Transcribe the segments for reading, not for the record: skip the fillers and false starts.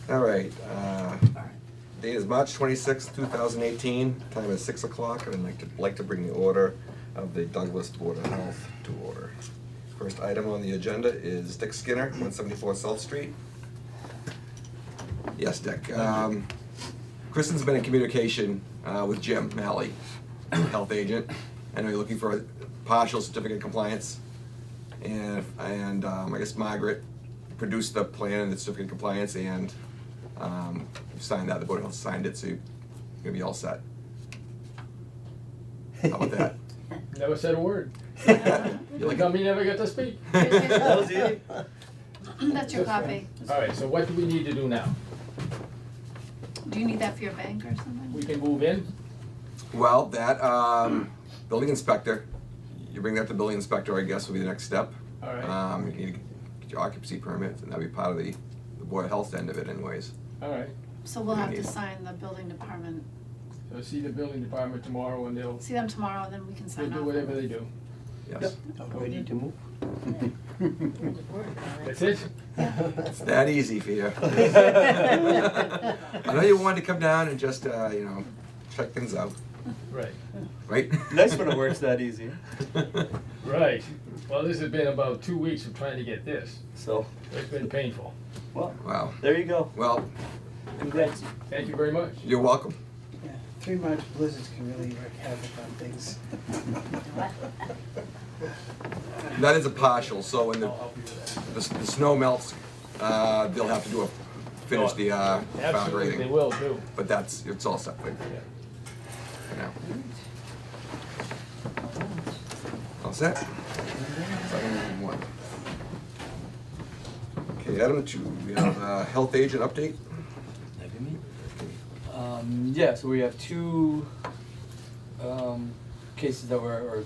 All right, date is March 26th, 2018, time is 6 o'clock, and I'd like to bring the order of the Douglas Board of Health to order. First item on the agenda is Dick Skinner, 174 South Street. Yes, Dick. Kristen's been in communication with Jim Malley, health agent. I know you're looking for a partial certificate of compliance, and I guess Margaret produced the plan and the certificate of compliance, and you signed that. The Board of Health signed it, so you're gonna be all set. How about that? Never said a word. You The like company never got to speak. That was easy. That's your copy. All right, so what do we need to do now? Do you need that for your bank or something? We can move in? Well, that building inspector, you bring that to the building inspector, I guess, will be the next step. All right. You need to get your occupancy permit, and that'll be part of the Board of Health end of it anyways. All right. So we'll have to Need- sign the building department, So see the building department tomorrow and they'll see them tomorrow, and then we can they'll sign do off. whatever they do. Yes. Ready to move? That's it? It's that easy for you. I know you wanted to come down and just, check things out, Right. right? Nice when it works that easy. Right. Well, this has been about 2 weeks of trying to get this. So, It's been painful. well, Wow. there you go. Well, Congrats. Thank you very much. you're welcome. Yeah, 3 March blizzards can really wreak havoc on things. That is a partial, so when I'll help you with that. the snow melts, they'll have to finish the final Absolutely, they grading. will do. But it's all set for Yeah. now. All set? Item 1. Okay, item 2, we have a health agent update. Yeah, so we have two cases that or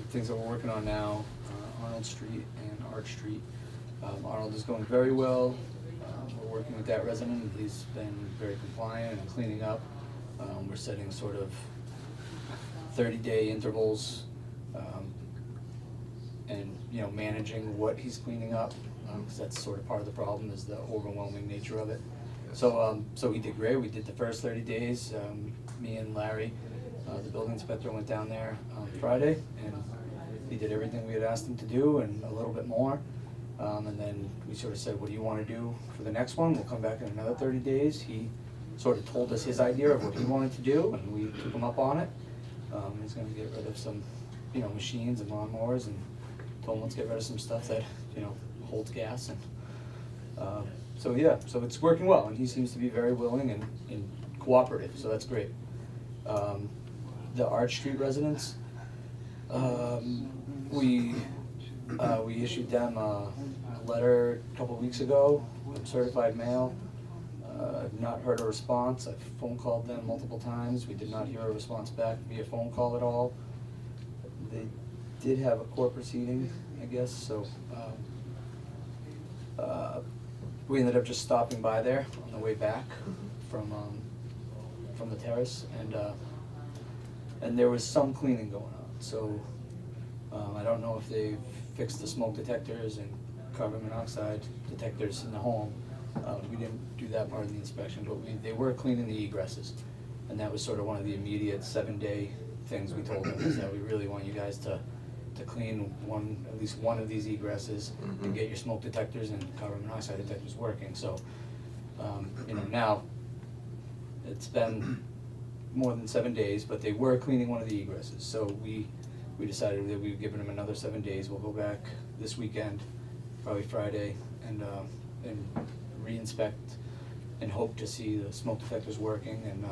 things that we're working on now, Arnold Street and Arch Street. Arnold is going very well. We're working with that resident. He's been very compliant and cleaning up. We're setting sort of 30-day intervals and managing what he's cleaning up, because that's sort of part of the problem is the overwhelming nature of it. So he did great. We did the first 30 days. Me and Larry, the building inspector, went down there on Friday, and he did everything we had asked him to do and a little bit more. And then we sort of said, what do you want to do for the next one? We'll come back in another 30 days. He sort of told us his idea of what he wanted to do, and we took him up on it. He's going to get rid of some, machines and lawnmowers, and told him let's get rid of some stuff that, holds gas. And so it's working well, and he seems to be very willing and cooperative, so that's great. The Arch Street residents, we issued them a letter a couple weeks ago, certified mail. I've not heard a response. I've phone called them multiple times. We did not hear a response back via phone call at all. They did have a court proceeding, I guess, so we ended up just stopping by there on the way back from the terrace, and there was some cleaning going on. So I don't know if they've fixed the smoke detectors and carbon monoxide detectors in the home. We didn't do that part of the inspection, but they were cleaning the egresses, and that was sort of one of the immediate 7-day things we told them, is that we really want you guys to clean at least one of these egresses and get your smoke detectors and carbon monoxide detectors working. So, now it's been more than 7 days, but they were cleaning one of the egresses. So we decided that we were giving them another 7 days. We'll go back this weekend, probably Friday, and re-inspect and hope to see the smoke detectors working. And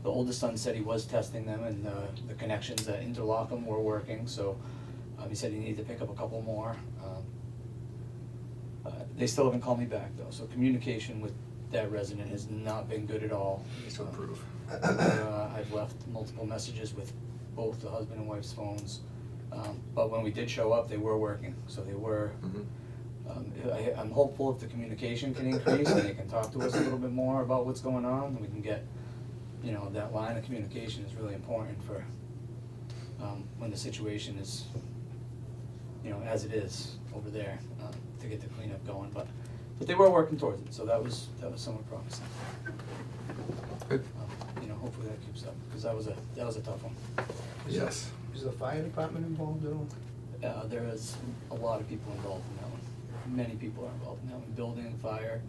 the oldest son said he was testing them, and the connections that interlock them were working. So he said he needed to pick up a couple more. They still haven't called me back though, so communication with that resident has not been good at all. Just to approve. I've left multiple messages with both the husband and wife's phones, but when we did show up, they were working, so they were. I'm hopeful if the communication can increase and they can talk to us a little bit more about what's going on, and we can get, that line of communication is really important for when the situation is, as it is over there, to get the cleanup going. But But they were working towards it, so that was somewhat promising. Good. You know, hopefully that keeps up, because that was a tough one. Yes. Is the fire department involved at all? There is a lot of people involved in that one. Many people are involved in that one. Building, fire,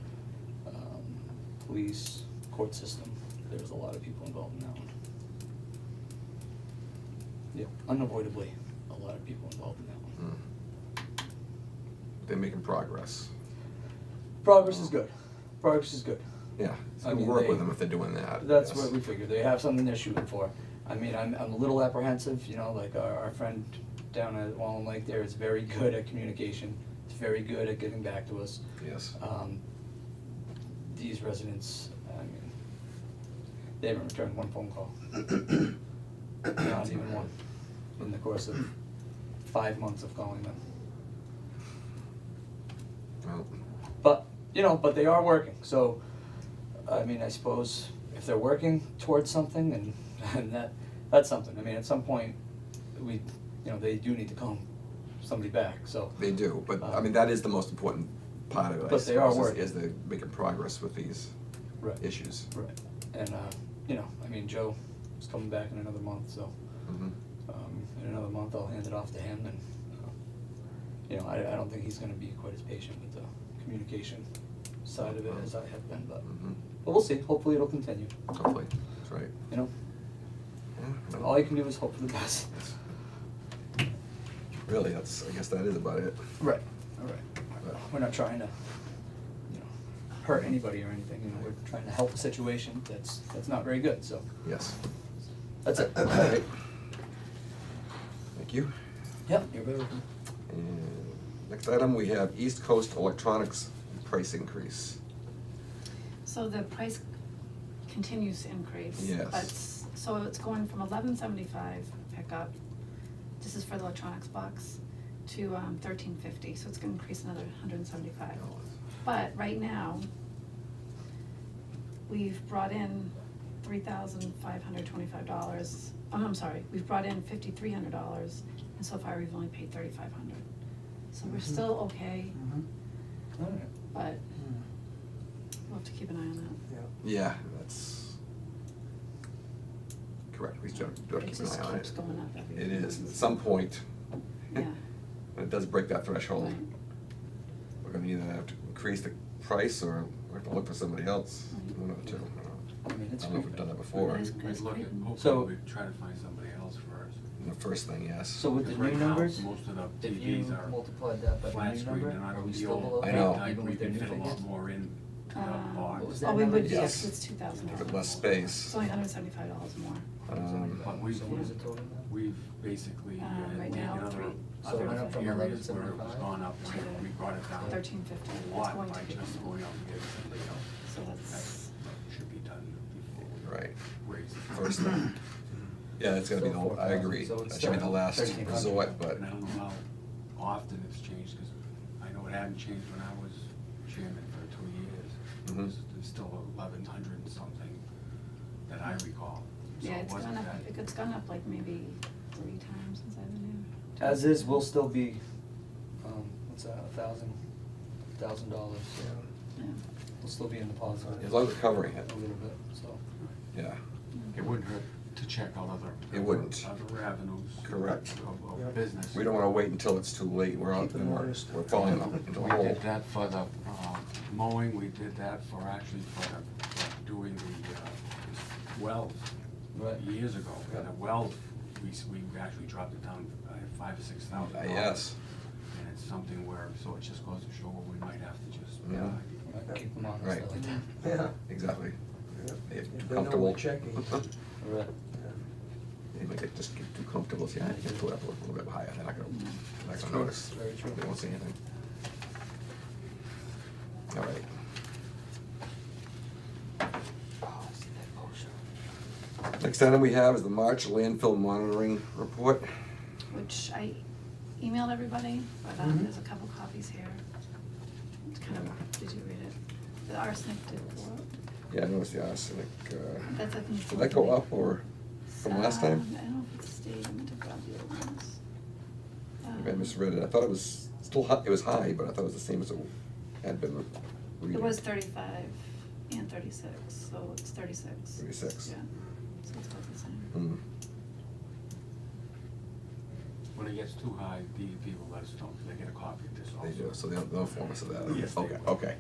police, court system. There's a lot of people involved in that one. Yeah, unavoidably, a lot of people involved in that one. They're making progress. Progress is good. Progress is good. Yeah, so I mean, work they- with them if they're doing that. That's yes. what we figured. They have something they're shooting for. I mean, I'm a little apprehensive, you know, like our friend down at Wallen Lake there is very good at communication. He's very good at getting back to us. Yes. These residents, I mean, they haven't returned one phone call. Not even one, in the course of 5 months of calling them. Well, But, you know, but they are working, so, I mean, I suppose if they're working towards something, and that's something. I mean, at some point, they do need to call somebody back, so. they do, but I mean, that is the most important part of it, I But they are suppose, working. is they're making progress with these Right. issues. Right, and, I mean, Joe is coming back in another month, so, Mhm. in another month, I'll hand it off to him, and, I don't think he's gonna be quite as patient with the communication side of it as I have been, but Mhm. we'll see, hopefully it'll continue, Hopefully, that's right. you know? Yeah, All you can do is hope for the best. really, I guess that is about it. Right, all right. We're not trying to, hurt anybody or anything, we're trying to help a situation that's not very good, so, Yes. that's it. All right. Thank you. Yep, you're very welcome. And next item, we have East Coast Electronics price increase. So the price continues to increase. Yes. But so it's going from $11.75 pickup, this is for the electronics box, to $13.50, so it's gonna increase another $175. But right now, we've brought in $3,525. I'm sorry, we've brought in $5,300, and so far we've only paid $3,500. So we're still okay, All right. but we'll have to keep an eye on that. Yeah, that's correct. We still do have to It keep an just eye on keeps it. going up every It year. is, at some point, Yeah, when it does break that threshold, right. we're gonna either have to increase the price or we're gonna look for somebody else. Right. One of the two. I mean, I it's don't know if we've done that before. It is- We'd look at, So- hopefully we'd try to find somebody else first. The first thing, yes. So with the Because right new now, numbers, most of the if you TVs are multiplied that by the flat new screen, number, they're not are we the still old below I that, know. type even where with you their can new fit a lot figures? more in to the What box. was Oh, that we number? would, Yes. yes, it's $2,000. Give it less It's space. only $175 more. But we, So what is the total now? we've basically, Right made now, other, three. So it went up from areas where it was 11.75 gone up, to we brought it down. $13.50. A It's lot going by to be just more. going out and getting somebody else. So that's, That should be done before Right. we raise the First thing. Yeah, it's gonna be So the, I agree. 4,000, so it's That should be the still last 1,300. resort, but And I don't know how often it's changed, because I know it hadn't changed when I was chairman for 2 years. Mhm. There's still 1,100 and something that I recall. So yeah, it it's wasn't gone up, that- it's gone up like maybe 3 times since I've been here. As is, we'll still be, what's that, $1,000, Yeah. we'll still be in the positive. as long as we're covering it, A little bit, so. yeah, It wouldn't hurt to check out other. It wouldn't. Other avenues. Correct. Of Yeah. business. we don't wanna wait until it's too late, we're out Keep it and honest. we're falling into a We hole. did that for the mowing, we did that for doing the wells Right. years ago. Yeah. And the wells, we actually dropped it down $5,000 or $6,000. Yes. And it's something where, so it just goes to show where we might have to just. Yeah. Right, keep them honest, Right. I like that. Yeah. Exactly. Yeah. They get They too know comfortable. we're checking. Right. They might just get too comfortable, see, I can put up a little bit higher, they're not gonna True. notice. Very true. They won't see anything. All right. Next item we have is the March landfill monitoring report. Which I emailed everybody, but Mhm. there's a couple copies here. It's kind of, did you read it? The arsenic did go up. Yeah, I noticed the arsenic, That's, I think. did that go up or from last time? I don't know if it's stayed, I meant to grab the old ones. Maybe I misread it, I thought it was still high, it was high, but I thought it was the same as it had been It was 35 and 36, so it's 36. 36. Yeah, so it's about the same. Mm. When it gets too high, DEP will let us know, because they get a copy of this also. They do, so they'll inform us of that. Yes, they Okay, will. okay.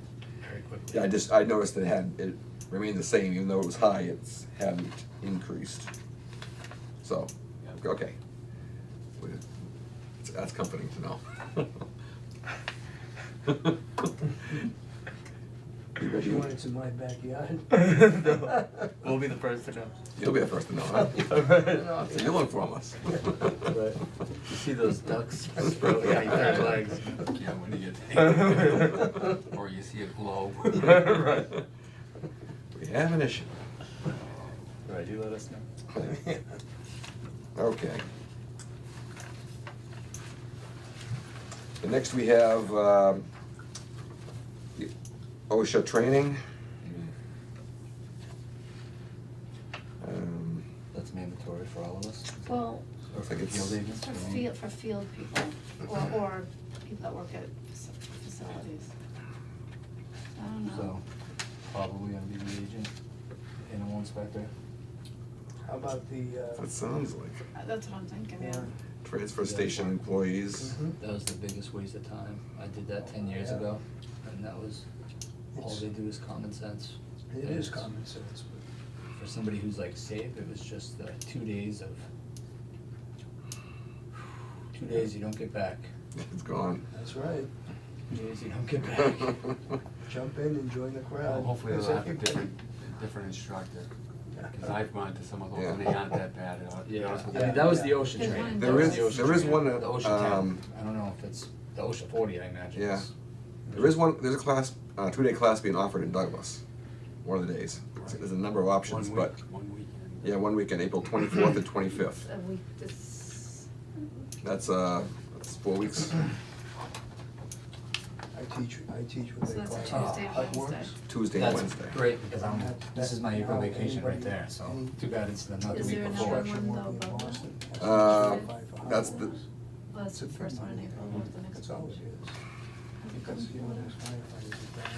Very quickly. Yeah, I noticed that it remained the same, even though it was high, it's hadn't increased. So, Yeah. okay. That's comforting to know. You ready? When it's in my backyard. We'll be the first to know. You'll be the first to know, huh? So you'll inform us. Right. You see those ducks sprouting out their legs. Yeah, when you get, or you see it glow. Right. We have an issue. Right, you let us know. Okay. The next we have, the OSHA training. That's mandatory for all of us? Well, Or for I think it's- field agents? for field people, or people that work at facilities. I don't know. So, probably gonna be the agent, animal inspector. How about the, That sounds like That's what I'm thinking, yeah. transfer station employees. That was the biggest waste of time. I did that 10 years ago, and that was, all they do is common sense. it is common sense, but For somebody who's like safe, it was just 2 days of, 2 days you don't get back. It's gone. that's right. 2 days you don't get back. Jump in and join the Well, crowd. hopefully That's they'll have a everybody. different instructor, because I've gone to some of those, and they Yeah. aren't that bad, I'll be honest with I you. mean, that was the OSHA There's training. one in There That was is- the OSHA there is training. one that, The OSHA 10, I don't know if it's, the OSHA 40, I imagine. Yeah. is- There's a class, 2-day class being offered in Douglas, one of the days. There's a number of options, One but, week, 1 weekend. yeah, one weekend, April 24th and 25th. A week, this, That's 4 weeks, I teach what So they that's call. a Tuesday, hot Wednesday. works. Tuesday and That's Wednesday. great, because this is my April Now, vacation right anybody- there, so any- too bad it's not the Is week there before. another Construction one though work in above Boston has to Uh, certify for hot that's the- works. well, that's the It's a first big one in money. April, what's the next That's one? all it is. Because, you know, there's firefighters that died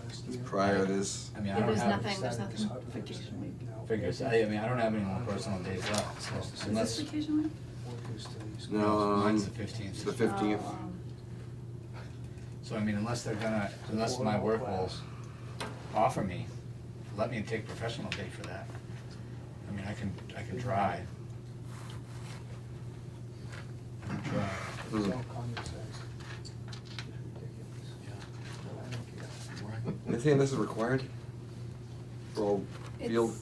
last year. Prior it is, I mean, I Yeah, don't there's have nothing, there's Started this nothing hot works vacation week. now. figures, I mean, I don't have any more personal days left, so Is this unless, vacation week? Workers to these No, guys. mine's the 15th. the 15th. Oh, So I mean, unless my work will offer me, let me take professional day for that. I mean, I can try. I can try. It's Hmm. all common sense. It's ridiculous. But I don't care. Anything this is required for all field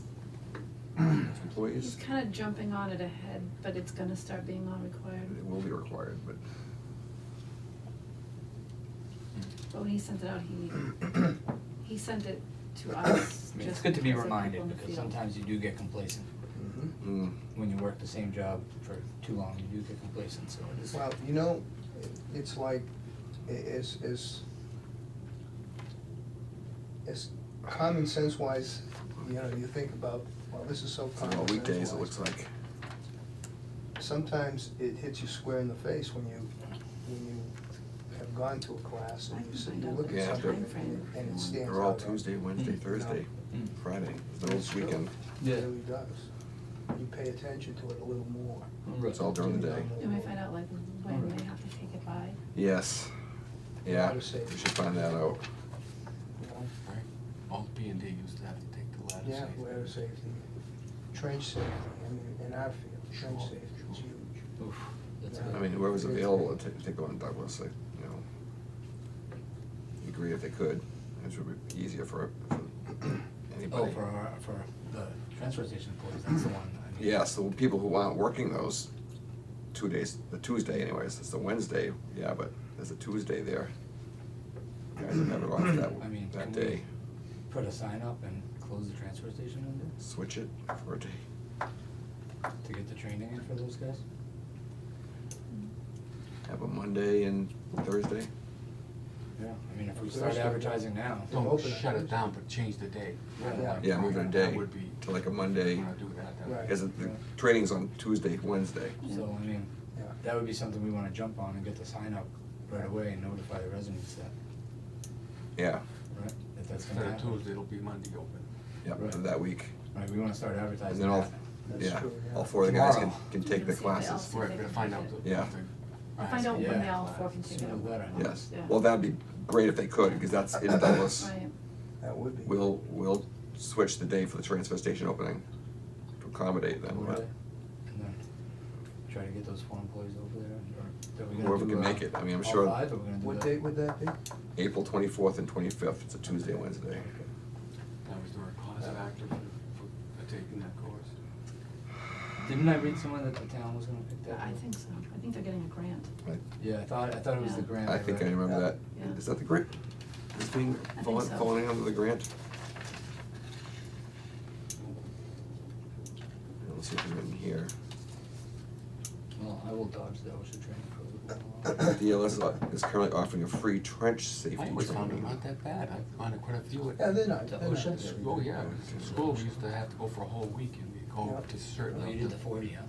It's, he's employees? kinda jumping on it ahead, but it's gonna start being all required. It will be required, but But when he sent it out, he sent it to us. I mean, it's just good to be because of reminded, people in the because field. sometimes you do get complacent. Mhm. When you work the same job for too long, you do get complacent, so it is. Well, you know, it's like, as common sense wise, you know, you think about, well, this is so it's common all sense weekdays, it wise. looks like. Sometimes it hits you square in the face when you have gone to a class and you sit, you look Yeah, at something they're- and it stands out. They're all Tuesday, Wednesday, Thursday, Mm. Friday, there's no It's true. weekend. It really does. You pay attention to it a little more. It's all during the day. And we find out like when they have to take it by. Yes, yeah, Ladder safety. we should find that out. You know? Right. All P and D used to have to take the ladder Yeah, safety. ladder safety, trench safety, I mean, in our field, trench safety is huge. Oof, that's Yeah. good. I mean, whoever's available to take on Douglas, like, you know, agree if they could, it would be easier for anybody. Oh, for the transfer station employees, that's the one. I mean. Yeah, so people who aren't working those 2 days, the Tuesday anyways, it's the Wednesday, yeah, but there's a Tuesday there. Guys are never off I mean, that can day. we put a sign up and close the transfer station window Switch it for a day. to get the training in for those guys? Have a Monday and Thursday. Yeah, I mean, if we start advertising now. Don't Don't open it. shut it down, but change the day. Yeah. Yeah, move it a That day would be, to like a I Monday, wanna do that. Right. because the training's on Tuesday, Wednesday. So, I mean, Yeah. that would be something we wanna jump on and get the sign up right away and notify the residents that, Yeah, right? Tuesday, it'll be Monday open. Yeah, Right. for that week. Right, we wanna start And advertising then all, that. That's yeah, true, yeah. all four of the guys Tomorrow. can take the See if they all- classes. see if We're they gonna can find take out it. the. Yeah. I'll find out when Yeah. they all four can take Sooner it. the better. Yes, Yeah. well, that'd be great if they could, because that's in Douglas. Right, That would be. We'll switch the day for the transfer station opening to accommodate them, Really? but And then try to get those 4 employees over there, or are we gonna whoever do, can make it, I mean, I'm all sure 5, or we're gonna do What that? date would that be? April 24th and 25th, it's a Tuesday, Wednesday. That was the cause factor for taking that course. Didn't I read somewhere that the town was gonna pick that I up? think so, I think they're getting a grant. Yeah, I thought it was the Yeah. grant. I think I read. remember that. Yeah. Is that the grant? Is being think falling, so. falling under the grant? Let's see if it's in here. Well, I will dodge the OSHA training program. DLS is currently offering a free trench safety I always found them training. not that bad, I found it quite a few. Yeah, they're not. The they're not OSHA? very Oh, good. yeah, in school, we used to have to go for a whole week and we go Yeah. to certain. Oh, you did the 40, huh?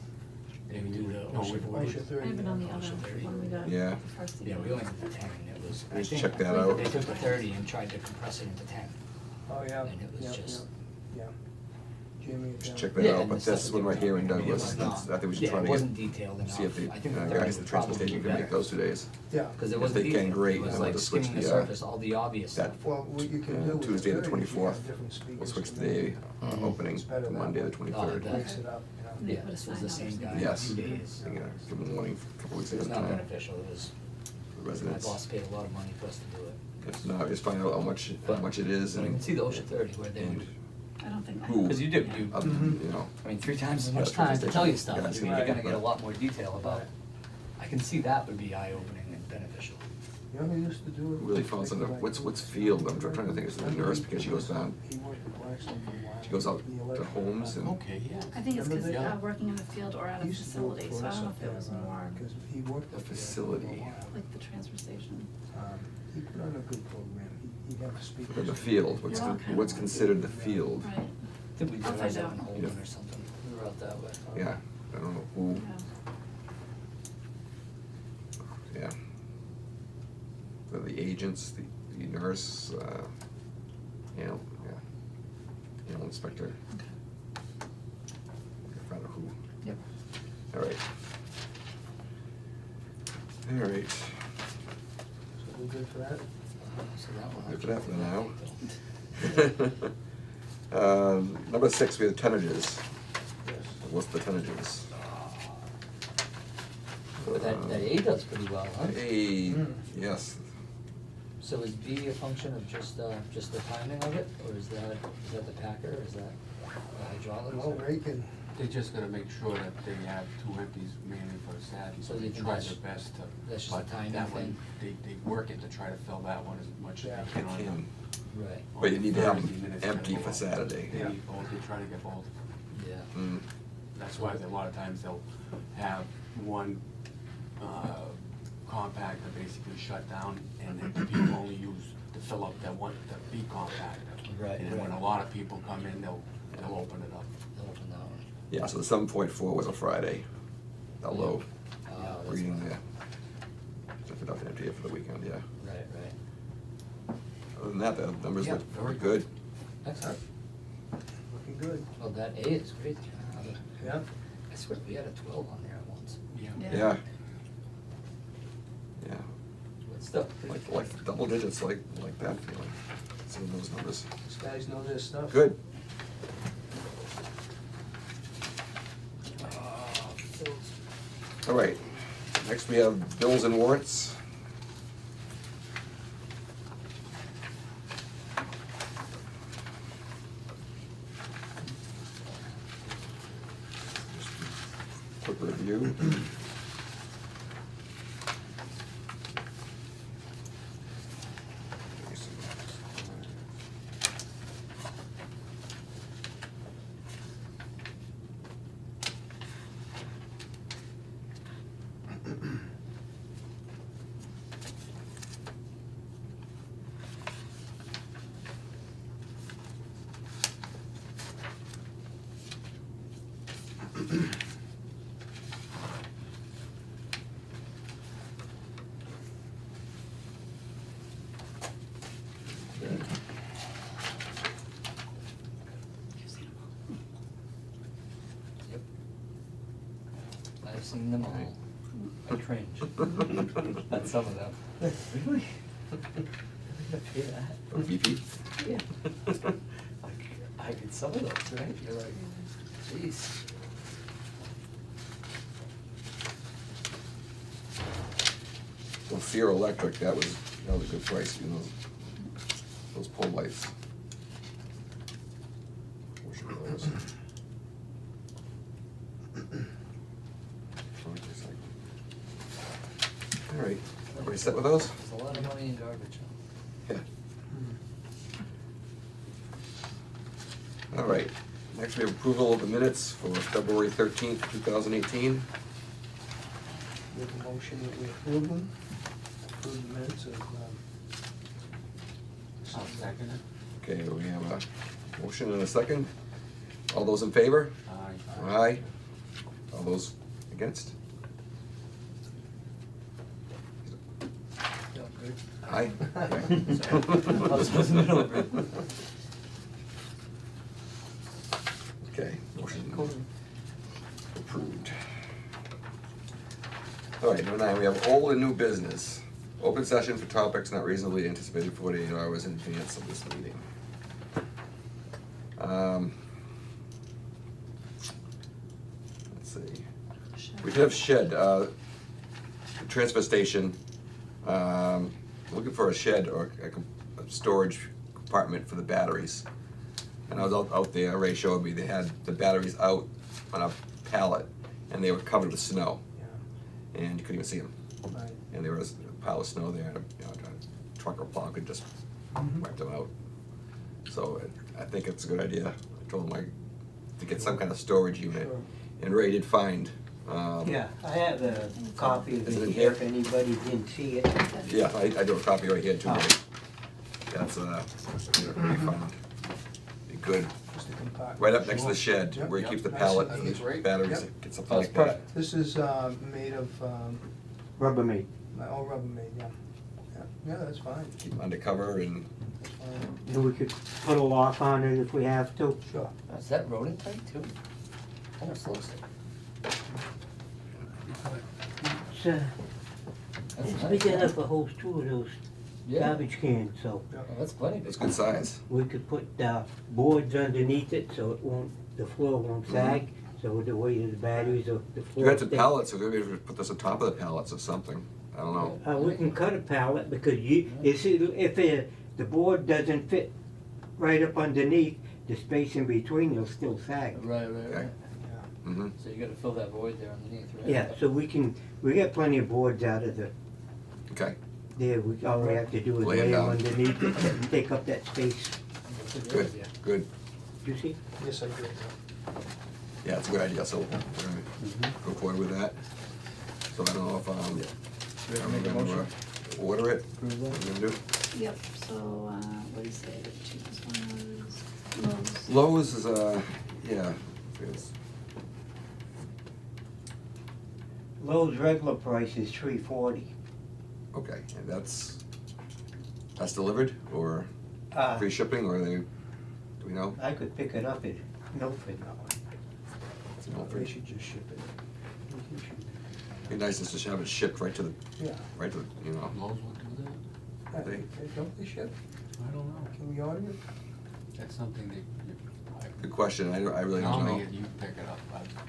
Did we do the No, OSHA we- 40? OSHA 30. I've been on the yeah. other OSHA 30. one we got, Yeah. the first. Yeah, we only did the 10, it was, I Just think. check that out. They took the 30 and tried to compress it into 10. Oh, yeah. And it was yeah, just- Yeah. Jamie. Just yeah. check that Yeah, out, and but the stuff this that one they right were here in talking about Douglas, was that's, not- I think we should yeah, try it to wasn't get, detailed enough. see if the I think the guys 30 at the would transfer probably station be can make better. those 2 days. Yeah. Cause it If wasn't they can, detailed. great, It was then we'll like just switch skimming the the, surface, all the obvious that- stuff. Well, what you can do with Tuesday the 30 is you have 24th. different We'll speakers switch come in. the Mhm. opening It's better to that Monday the way. 23rd. that- Breaks it up, you They Yeah, put a it was sign the out same or guy. something. Yes. 2 days. You know, give them a warning a couple weeks It ahead was of not time beneficial, it was, for my residents. boss paid a lot of money for us to do it. If not, just find out how much it is But I can and, see the OSHA 30 where they and would, I don't think. who, cause you do, you, Mhm. you know, I mean, 3 times as Yeah, much time to tell you yeah, stuff, it's I mean, gonna you're be- gonna get a lot more detail about. I can see that would be eye-opening and beneficial. You know who used to do it? really falls under, what's field, I'm trying to think, it's the nurse, because she goes down, He worked at Blackstone for a while. she goes out The to electrical homes and, Okay, yeah. I think it's Remember because, that? working in the field or at a He used to work facility, for so I us don't know up if it was there, more Cause he worked A up there for a facility. while. like the transfer station. He put on a good program, he'd have to speak. in the field, what's considered the field? Right, I think we did I'll ours find out out. in Holden Yeah. or something, we were out that way. Yeah, I don't know who, yeah. yeah. The agents, the nurse, you know, yeah, animal inspector. Okay. Find out who. Yep. All right. All right, So we good for that? So that one. Good for that for now. Number 6, we have tonnages. Yes. What's the tonnages? But that A does pretty well, huh? A, Mm. yes, So is B a function of just the timing of it, or is that the packer, or is that the hydraulics? Well, Ray can, They just gotta make sure that they have 2 empties manning for a Saturday, so So they you think try that's- their best to. that's just a but timing that one, thing? They work it to try to fill that one as much Yeah. as they they can. can, Right, but you need to have Thursday them minutes empty gotta for go. Saturday. They Yeah. need both, they try to get both. yeah. Mm. That's why a lot of times they'll have one compactor basically shut down, and then people only use to fill up that one, the B compactor. Right, And then when right. a lot of people come in, they'll open it up. They'll open that one. Yeah, so the 7.4 was a Friday, a low Oh, that's reading fine. there. Just enough to empty it for the weekend, yeah. Right, right. Other than that, the numbers Yeah, look very good. Excellent. looking good. Well, that A is great. Yeah. I swear, we had a 12 on there at once. Yeah. Yeah. Yeah, Good stuff. like double digits, like that feeling, seeing those numbers. These guys know their stuff. Good. All right, next we have bills and warrants. Quick review. seen them all. I cringe at some of them. Really? I pay that? Or VP? Yeah. I get some of those, right? You're like, jeez. Well, Sierra Electric, that was a good price, you know, those pole lights. Which are those? All right, everybody set with those? There's a lot of money in garbage. Yeah. All right, next we have approval of the minutes for February 13th, 2018. Make a motion that we approve them, approve the minutes of, I'll second it. Okay, we have a motion and a second. All those in favor? Aye. Aye. All those against? Yeah, good. Aye. I was supposed to know. Okay, motion approved. All right, number 9, we have old and new business. Open session for topics not reasonably anticipated 48 hours in advance of this meeting. Let's see. We did have shed, transfer station, looking for a shed or a storage compartment for the batteries. And I was out there, Ray showed me, they had the batteries out on a pallet and they were covered with snow yeah, and you couldn't even see them. right. And there was a pile of snow there and a truck or plow could just wipe them out. So I think it's a good idea. I told him to get some kind of storage unit. Sure. And Ray did find, Yeah, I have a copy of Is it in it here here? if anybody didn't see it. yeah, I do a copy right here too. Oh. Ray. That's, Ray found. Be good. Just a compartment. Right up next to the shed Yep. where he keeps the Nice. pallet I and think it's the great. batteries, Yep. get something That's like that. perfect. This is, made of, Rubbermaid. all Rubbermaid, yeah. Yeah, yeah, that's fine, Keep them undercover and that's fine, And we could put a lock on it if we have to. sure. Is that rodent tight too? Almost looks like. It's, That's it's nice. big enough to host 2 of those Yeah. garbage cans, so Oh, that's plenty big. it's good size. we could put, boards underneath it so it won't, the floor won't sag, so the weight of the batteries or the You floor. got the stays. pallets, so maybe we put this on top of the pallets or something. I don't know. We can cut a pallet because you see, if the board doesn't fit right up underneath, the space in between will still sag. Right, Okay. right. Mm-hmm. So you gotta fill that void there underneath, right? Yeah, so we got plenty of boards out of Okay. there, all we have to do is Lay 'em lay them down. underneath it and take up that space. That's a good Good. idea. Good. You see? Yes, I do. Yeah, it's a good idea. So we're gonna go forward with that. So I don't know if Do we have to I'm make a gonna motion? order it. Approve What that? I'm gonna do. Yep, so, what do you say, the cheapest one was Lowe's. Lowe's is yeah. It's, Lowe's regular price is $340. okay, and that's delivered or free shipping or do we know? I could pick it up at Milford. It's not They free. should just ship it. We can ship Be nice to just have it shipped right to the it. Yeah. right to the, you know. Lowe's will do that? Yeah, They- don't they ship? I don't know. Can we order it? That's something that Good question. I really don't know. normally you pick it up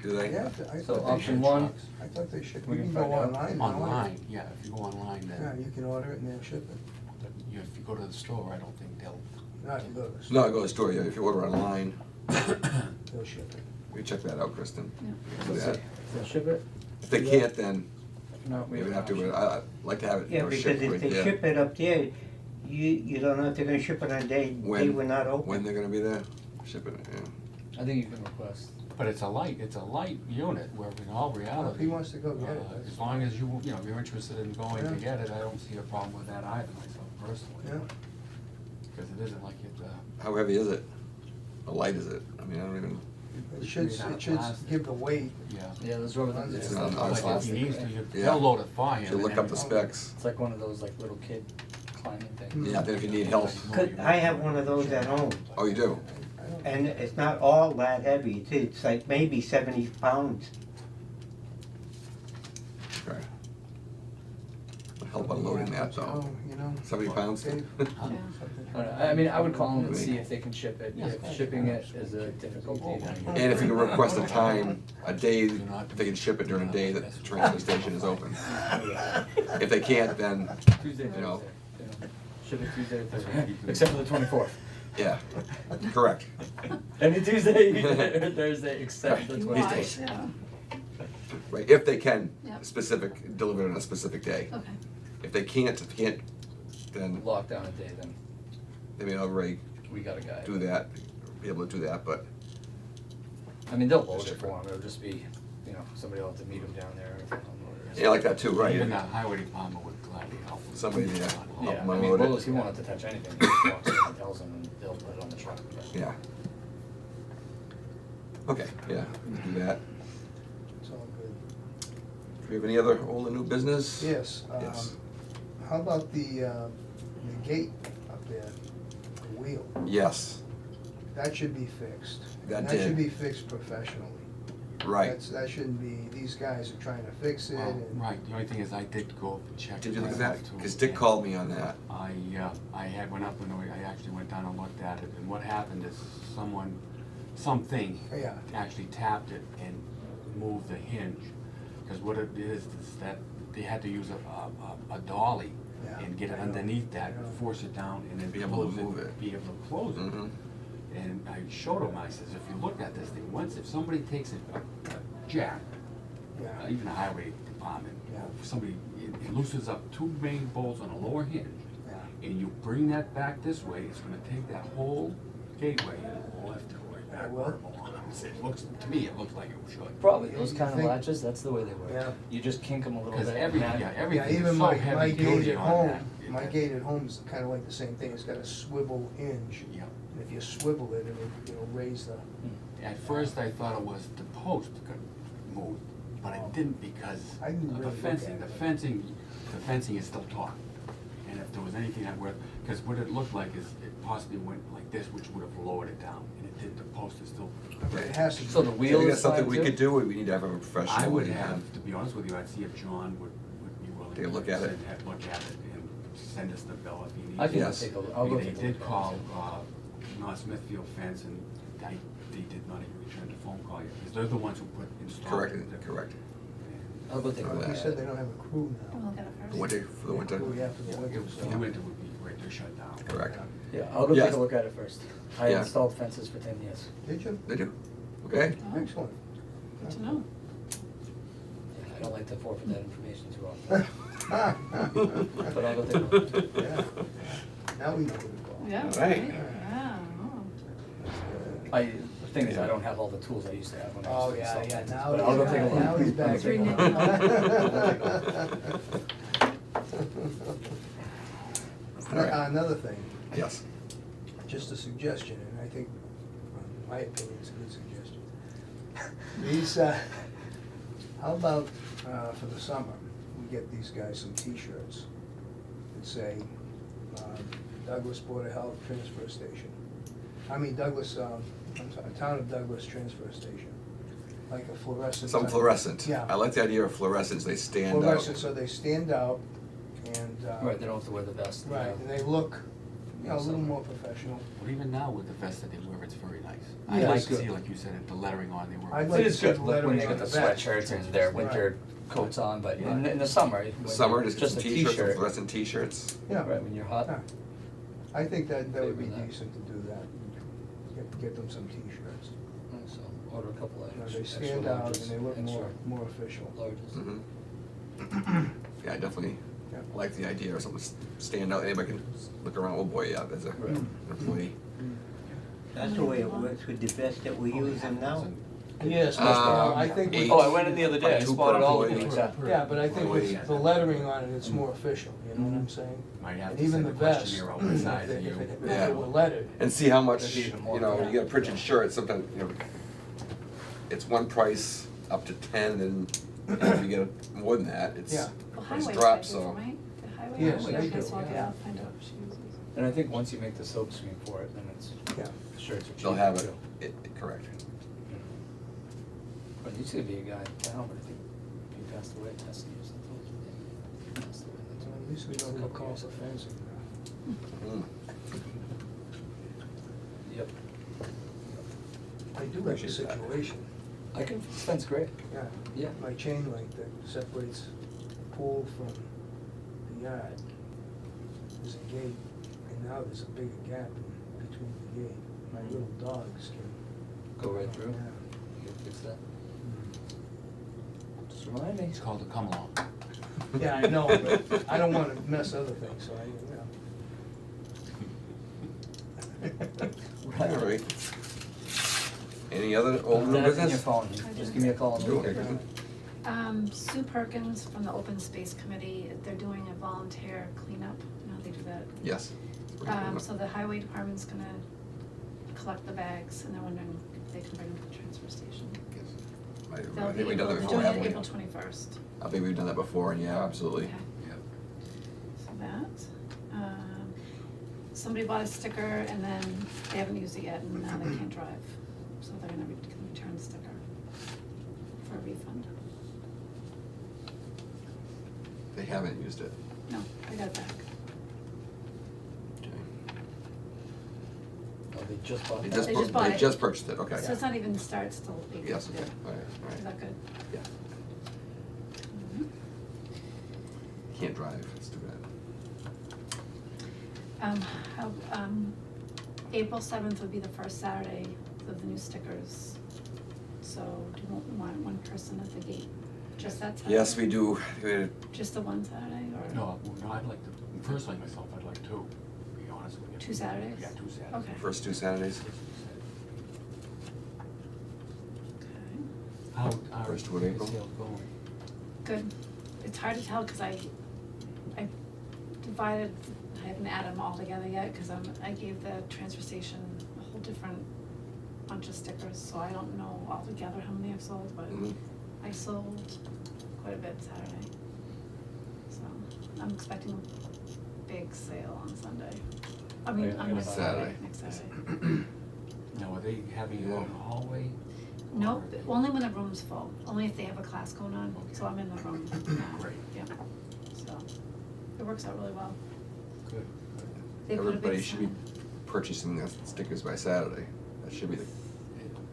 Do they? Yeah, I So thought they option shipped. one, I thought they shipped. We You can can go find out. online and order it. online, yeah, if you go online Yeah, then, you can order it and they'll ship it. but if you go to the store, I don't think they'll, Not if you go to the No, store. I go to the store. Yeah, if you order online, They'll ship it. we check that out, Kristen. Yeah. Do that. they'll ship it? If they can't, then No, we maybe have have to. an But option. I like to have it Yeah, because shipped if right they there. ship it up there, you don't know if they're gonna ship it on a day When? we're not open. When they're gonna be there, shipping it. Yeah. I think you can request. but it's a light unit where in all Well, if reality. he wants to go get it, that's. As long as you know, you're interested in going to Yeah. get it, I don't see a problem with that either myself personally. Yeah. Because it isn't like it, How heavy is it? How light is it? I mean, I don't even. It should, made out of it should plastic. give the weight. yeah. Yeah, there's rubber. It's It's not- like it's plastic, plastic, He needs to, right? Yeah. they'll load it for him. Should and look then- up the specs. It's like one of those like little kid climbing things. Yeah, then if you need help. I have one of those at home, Oh, you do? I don't- and it's not all that heavy, it's like maybe 70 pounds. help unloading Yeah, that though. you know. 70 pounds? Dave, Yeah. something. I don't know. I mean, I would call them and see if they can ship it. If shipping it is a difficulty, then. And if you can request a time, a day, if they can ship it during a day that the transfer station is open. If they can't, then, Tuesday, Thursday. you know. Ship it Tuesday or Thursday, except for the 24th. yeah, correct. Any Tuesday or Thursday except the You 24th. watch, yeah, Right, if they can, Yep. specific, deliver it on a specific day. okay. If they can't, then Lock down a day, then they may already we got a guy. do that, be able to do that, but, I mean, they'll load it for them. It'll just be, you know, somebody will have to meet them down there. Or yeah, like that too, right? Even the highway department would gladly help. Somebody, yeah. Yeah, Help I them mean, unload it. Lowe's, he won't have to touch anything. He just walks in and tells them, and they'll put it on the truck. But Yeah. Okay, yeah, we can do that. It's all good. Do we have any other old and new business? Yes, Yes. how about the gate up there, the wheel? Yes, That should be fixed. That And did. That should be fixed professionally. right. That shouldn't be, these guys are trying to fix it Well, and. right, the only thing is I did go and check. Did it you look at myself, that? too, Because Dick and called me on that. I had went up and I actually went down and looked at it, and what happened is something Yeah. actually tapped it and moved the hinge. Because what it is that they had to use a dolly Yeah, and get it I know, underneath that, I know. force it down, and then Be able to close move it. Be able to close it. Mhm. And I showed him, I says, if you look at this thing, once if somebody takes a jack, Yeah. even a highway department, Yeah. somebody, it loosens up two main bolts on a lower hinge, Yeah. and you bring that back this way, it's gonna take that whole gateway and lift it right back It will? where it belongs. It looks, to me, it looks like it should. probably those You kind of think- latches. That's the way they work. Yeah. You just kink them a little Because bit. every, and yeah, that- Yeah, everything is even so my heavy gate duty at on home, that. my gate at home is kinda like the same thing, it's got a swivel hinge. Yeah. And if you swivel it, it'll raise the, At first, I thought it was the post got moved, but it didn't because I didn't of the really look fencing. at The it. fencing is still taut. And if there was anything that worked, because what it looked like is it possibly went like this, which would have lowered it down, and it did, the post is still. it has to. So the Do you wheel think is that's something fine we too? could do, or we need to have a professional? I would in have, to be honest with you, I'd see if John would be willing. Take a look at it. Look at it and send us the bill if he needs. I can go Yes. take a look. I'll go They take a did look. call, North Smithfield Fence, and they did not even return the phone call yet, because they're the ones who installed Correct, it. correct. I'll go take a look. He said they don't have a crew We'll now. look at it The first. winter, for the winter, Crew after the winter, For the so. winter would be great, they're shut down. correct. Yeah, I'll go Yes. take a look at it first. I Yeah. installed fences for 10 years. Did you? They do, okay? Oh, Excellent. good to know. I don't like to forfeit that information too often. But I'll go take a look. Yeah. Now we know who to call. Yeah, All right. right, yeah, oh. The thing is, I don't have all the tools I used to have when I Oh, used to yeah, install yeah, fences, now but I'll go take a look. now he's back. I'll take a look. Reneging. All right. Another thing, Yes, just a suggestion, and I think, in my opinion, it's a good suggestion. These, how about, for the summer, we get these guys some T-shirts that say, Douglas Board of Health Transfer Station. I mean Douglas, I'm sorry, Town of Douglas Transfer Station, like a fluorescent. some type. fluorescent. Yeah. I like the idea of fluorescents, they stand out. Fluorescent, so they stand out and, Right, they don't have to wear the vest. right, and they look, you know, a little more professional. But even now with the vest that they wear, it's very nice. Yeah, I like it's to good. see, like you said, the lettering on there. I'd It like to is see good the look when they lettering get the on the back. sweatshirts and their winter coats on, but in the summer. when Summer, you're just get some a t-shirts, some t-shirt, fluorescent t-shirts. Yeah. Right, when you're hot. Yeah. I think that would be Favor that. decent to do that. Get them some T-shirts. So order a couple You know, of they extra stand out and larges, they look extra more official. larges. Mhm. Yeah, I definitely Yeah. like the idea of something stand out, anybody can look around, oh boy, yeah, there's a Right. employee. That's the way it works with the vest that we use them now. Yes, I think. eight Oh, I went in the other day, I by two spotted per all of employee. them, yeah. Yeah, but I think Employee. with the lettering on it, it's more official, you know what I'm saying? Might have And to even send the a vest, questionnaire out if what size it are you. if Yeah. it were lettered. And see how much, That'd be even more you know, fun. you get a printed shirt, sometimes, you know, it's one price up to 10, and if you get more than that, it's, Yeah. Well, price highways drops, might do, so. right? The highway, Yes, highway, they I guess do, we'll have yeah. to find out if she uses. And I think once you make the soap screen for it, then it's, Yeah. the shirts are cheap. they'll have it, too. correct. But there used to be a guy in town, but I think he passed away, passed years. Passed away, that's least we know who to call for fencing now. Mm. Yep. I do like the Appreciate that. situation, I can fence great. yeah. Yeah. My chain link that separates the pool from the yard. There's a gate, and now there's a bigger gap in between the gate. My little dogs can. Go right through. Yeah. You can fix that. Just remind me. It's called a come along. Yeah, I know, but I don't wanna mess other things, so All right. Any other old new That's in your business? phone. Just give me a call. and we'll Okay, get it. Kristen. Sue Perkins from the Open Space Committee, they're doing a volunteer cleanup, you know how they do that? Yes. So the highway department's gonna collect the bags, and they're wondering if they can bring them to the transfer station. I They'll think be we've done that they're before, doing haven't it we? April 21st. I think we've done that before, and yeah, absolutely. Okay. Yep. So that, somebody bought a sticker and then they haven't used it yet and now they can't drive. So they're gonna return the sticker for a refund. They haven't used it. No, I got it back. Okay. Oh, they just bought They that. just, They just bought they it. just purchased it, okay. So it's not even starts till April. Yes, okay, Yeah. all right, all Is right. that good? Yeah. Mhm. Can't drive, it's too bad. April 7th would be the first Saturday of the new stickers. So do you want one person at the gate? Just that Saturday? Yes, we do. Just the one Saturday or? No, I'd like to, personally myself, I'd like two, to be honest with you. 2 Saturdays? Yeah, 2 Saturdays. Okay. First 2 Saturdays. Okay. How First two in April. sales going? Good. It's hard to tell because I divided, I haven't added them all together yet because I gave the transfer station a whole different bunch of stickers, so I don't know altogether how many I've sold, but Mhm. I sold quite a bit Saturday. So I'm expecting a big sale on Sunday. I mean, Right, on next Saturday. Saturday, next Saturday. Now, are they having it out in the hallway? Nope, Or- only when the room's full, only if they have a class going on, so I'm in the room now. Great. Yeah, so it works out really well. Good. They put a big Everybody should be sign. purchasing the stickers by Saturday. That should be the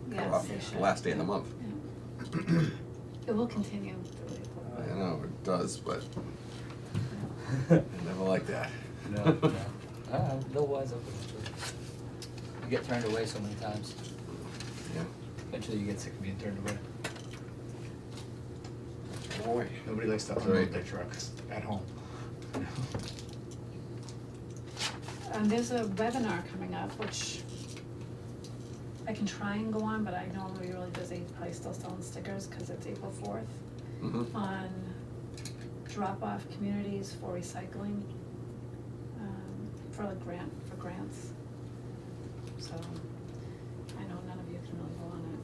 Yes, cutoff, they the should. last day of the month. Yeah. It will continue through April. I know, it does, but I never like that. No, no. Bill Wise up with it. You get turned away so many times. Yeah. Eventually you get sick of being turned away. Boy. Nobody likes to That's unload right. their trucks at home. There's a webinar coming up, which I can try and go on, but I know I'm gonna be really busy, probably still selling stickers, cause it's April 4th, Mhm. on drop-off communities for recycling, for a grant, for grants. So, I know none of you can really go on it,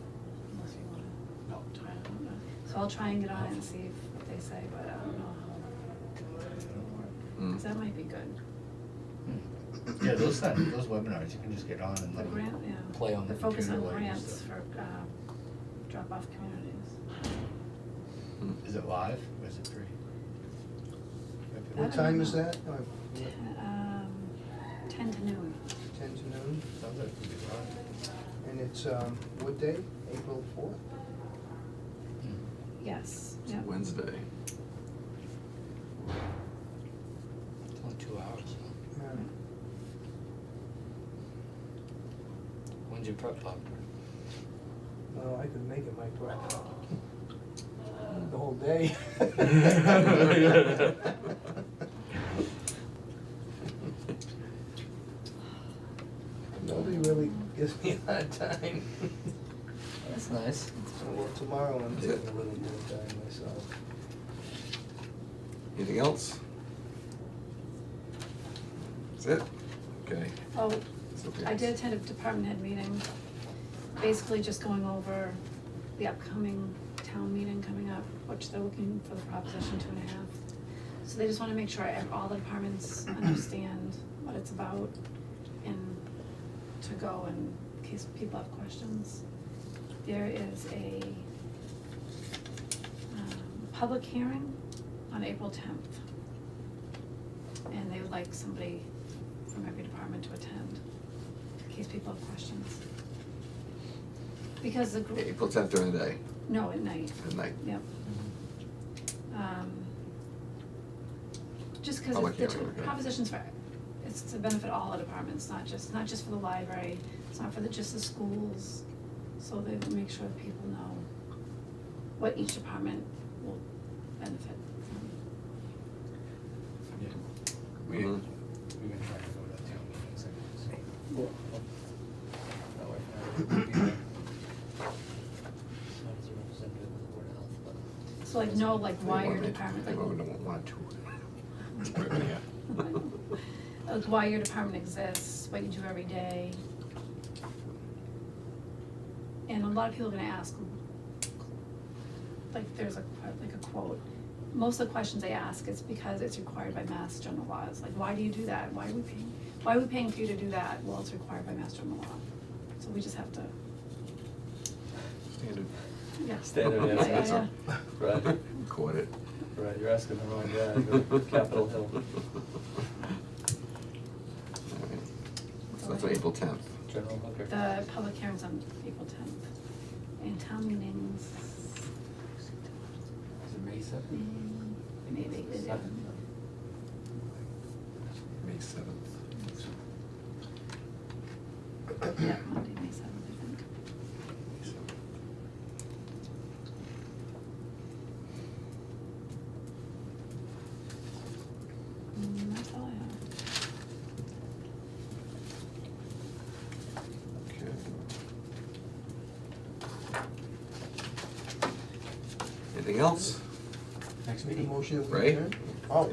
unless you wanna No. try, I don't know. So I'll try and get on it and see what they say, but I don't know how it's gonna work, Mm. cause that might be good. Yeah, those webinars, you can just get on and The let them. grant, yeah. Play on The the focus on computer while you grants stuff. for, drop-off communities. Mm. Is it live or is it free? What time is that? 10 to noon, 10 to noon? Sounds like it'd be live. And it's, what day? April 4th? yes, It's yeah. Wednesday. It's only 2 hours. So. Yeah. When's your prep pop? Well, I could make it my prep. The whole day. Nobody really gives me a hard time. That's nice. Well, tomorrow I'm That's taking it. a little more time myself. Anything else? That's it? Okay. Oh, It's okay. I did attend a department head meeting, basically just going over the upcoming town meeting coming up, which they're looking for the Proposition 2.5. So they just wanna make sure all the departments understand what it's about and to go in case people have questions. There is a public hearing on April 10th. and they would like somebody from every department to attend, in case people have questions. Because the group, April 10th during the day, no, at night, at night. yep. Just cause Public the hearing, okay. propositions for, it's to benefit all the departments, not just for the library, it's not for just the schools. So they make sure that people know what each department will benefit from. Yeah. We, Mhm. we've been trying to go to town meetings anyways. Yeah. That way, we'll be there. Not as a representative of the Board of Health, but. So like know like why your department, They like. don't want to. Like why your department exists, what you do every day. And a lot of people are gonna ask, like there's a quote, most of the questions they ask is because it's required by Mass General laws, like why do you do that, why are we paying for you to do that, well, it's required by Mass General law. So we just have to, Standard. yeah. Standard Yeah, answer. yeah. Right, Caught it. right, you're asking the wrong guy, go Capitol Hill. Alright. So that's on April 10th. General Hooker. The public hearing's on April 10th, and town meetings, Is it May 7th? maybe, yeah. May 7th. Yeah, Monday, May 7th, I think. May 7th. That's all I have. Okay. Anything else? Next Make a meeting? motion that we Ray? adjourn? Oh,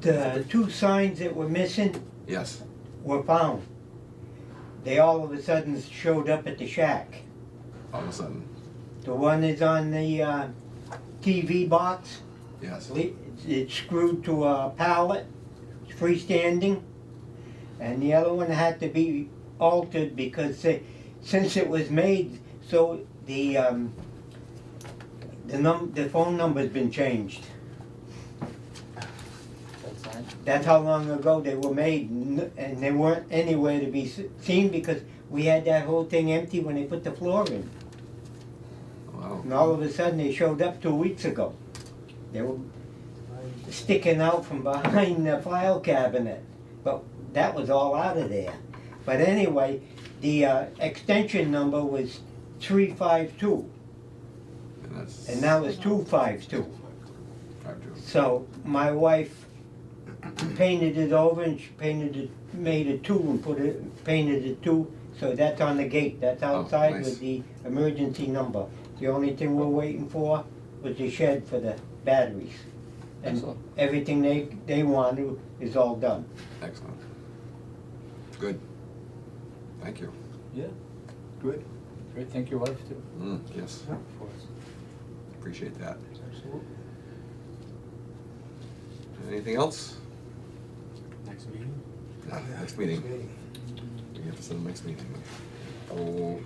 The two signs that were missing Yes. were found. They all of a sudden showed up at the shack. All of a sudden. The one is on the TV box. Yes. It's screwed to a pallet, it's freestanding. And the other one had to be altered because since it was made, so the phone number's been changed. That's fine. That's how long ago they were made, and they weren't anywhere to be seen because we had that whole thing empty when they put the floor in. Wow. And all of a sudden they showed up 2 weeks ago. They were sticking out from behind the file cabinet, but that was all out of there. But anyway, the extension number was 352, And that's. and now it's 252. 5-2. So my wife painted it over and she made it 2 and painted it 2. So that's on the gate, that's outside nice. with the emergency number. The only thing we're waiting for was the shed for the batteries. And Excellent. everything they wanted is all done. Excellent. Good. Thank you. Yeah, good. great, thank your wife too, Yes, Yeah. of course. appreciate that. Absolutely. Anything else? Next meeting? Next meeting. We have to set the next meeting. Oh,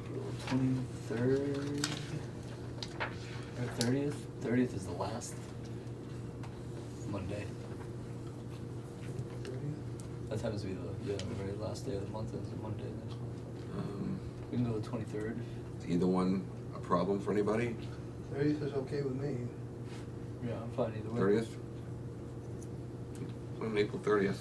23rd, or 30th? 30th is the last Monday. That happens to be the very last day of the month, is a Monday next month. We can go the 23rd. is either one a problem for anybody? 30th is okay with me. Yeah, I'm fine either way. 30th? On April 30th.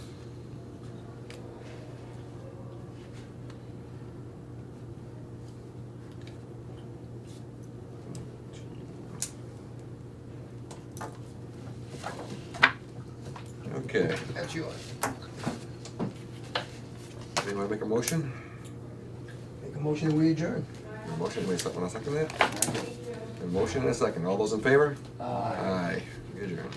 Okay, That's yours. anyone make a motion? Make a motion that we adjourn. A motion, wait, someone second that? A motion and a second, all those in favor? Aye. Aye, we adjourn.